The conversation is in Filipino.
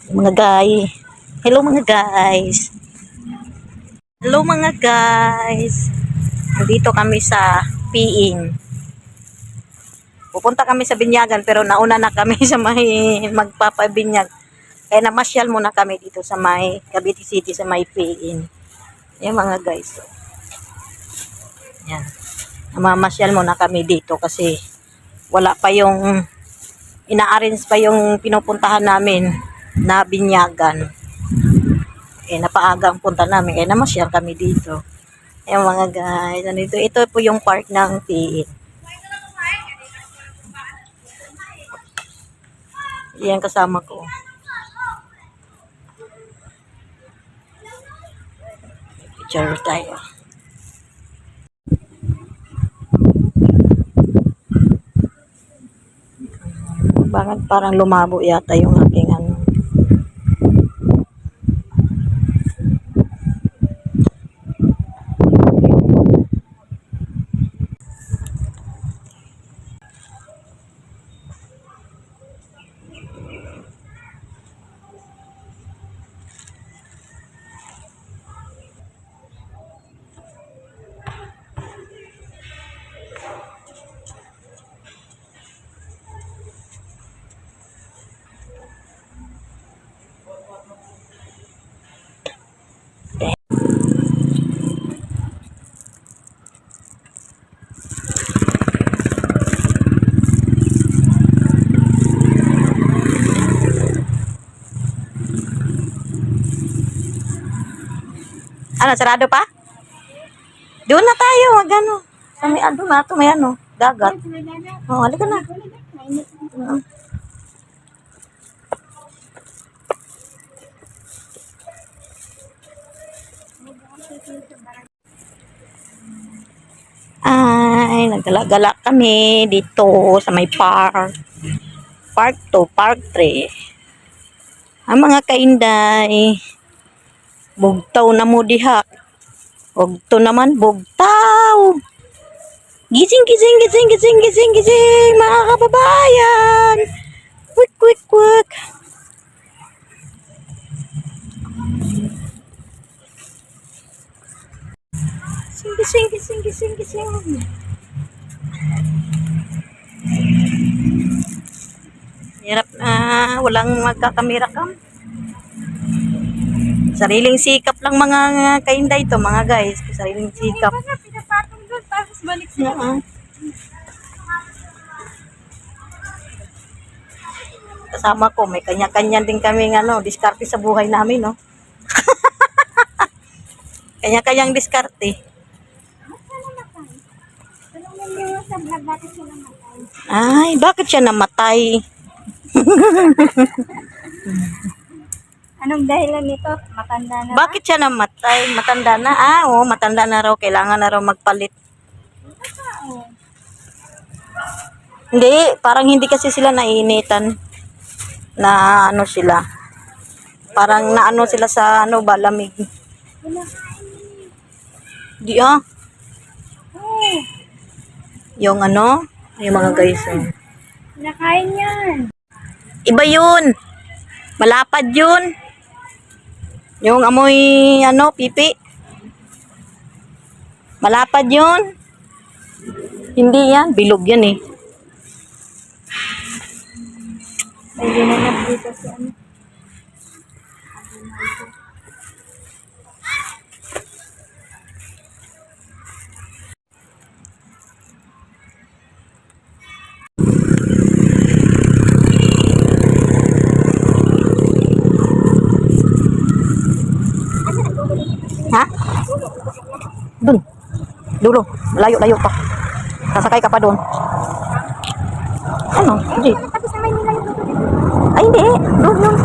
Mga guys. Hello mga guys. Hello mga guys. Nandito kami sa Piing. Pupunta kami sa Binyagan pero nauna na kami sa may magpapabinyag. Kaya namasyal muna kami dito sa may Cavite City sa may Piing. Yan mga guys. Yan. Namamasyal muna kami dito kasi wala pa yung ina-arrange pa yung pinupuntahan namin na binyagan. Napaaga ang punta namin kaya namasyal kami dito. Ayan mga guys, ito po yung park ng PE. Yan kasama ko. Picture tayo. Bakit parang lumabo yata yung aking ano. Ano, sarado pa? Doon na tayo, magano. Sa may ano na, ito may ano, dagat. Oh, halika na. Ay, nagala-gala kami dito sa may park. Park 2, Park 3. Ang mga kainday, bugtaw na mo diha. Bugto naman, bugtaw. Gising, gising, gising, gising, gising, gising, mga kababayan. Quick, quick, quick. Gising, gising, gising, gising, gising. Hirap na, walang magkakamera kam. Sariling sikap lang mga kainday to, mga guys. Sariling sikap. Pinapatong doon, tapos balik siya. Kasama ko, may kanya-kanya din kami ano, diskarte sa buhay namin, no? Kanya-kanyang diskarte. Ay, bakit siya namatay? Anong dahilan nito? Matanda na Bakit siya namatay? Matanda na? Oo, matanda na raw. Kailangan na raw magpalit. Hindi, parang hindi kasi sila naiinitan. Na ano sila. Parang naano sila sa ano ba, lamig. Di Yung ano, yung mga guys. Nakain yan. Iba yun. Malapad yun. Yung amoy ano, pipi. Malapad yun. Hindi yan, bilog yan eh. Ay, ginanap dito si ano. Ha? Dun. Dulo. Layo-layo pa. Sasakay ka pa doon. Ano? Hindi. Tapos naman nila yung Ay, hindi. Doon yun.